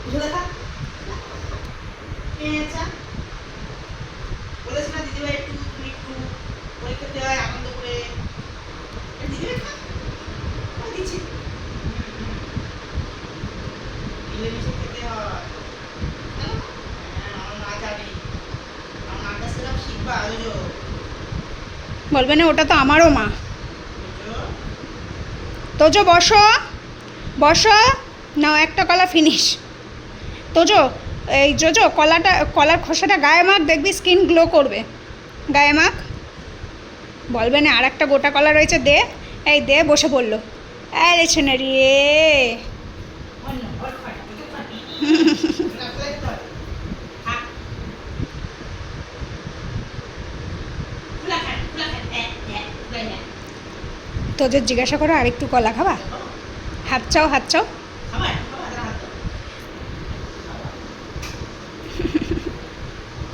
বুঝে দেখা পেঁচা বলেছে না দিদিভাই একটু তুমি একটু পরীক্ষা দেওয়ায় আনন্দ করে দিদিভাই খা দিচ্ছি মিলেমিশে খেতে হয় আমার মা জানে আমার মার কাছ থেকে শিখবা বুঝো বলবে না ওটা তো আমারও মা। তোজো বসো বসো, নাও একটা কলা ফিনিশ। তোজো এই জোজো কলার খোসাটা গায়ে মাখ, দেখবি স্কিন গ্লো করবে। গায়ে মাখ। বলবে না আর একটা গোটা কলা রয়েছে, দে। এই দে, বসে পড়লো। আরে শোনা রে। তোদের জিজ্ঞাসা করো আর একটু কলা খাবা? হাত চাও হাত চাও।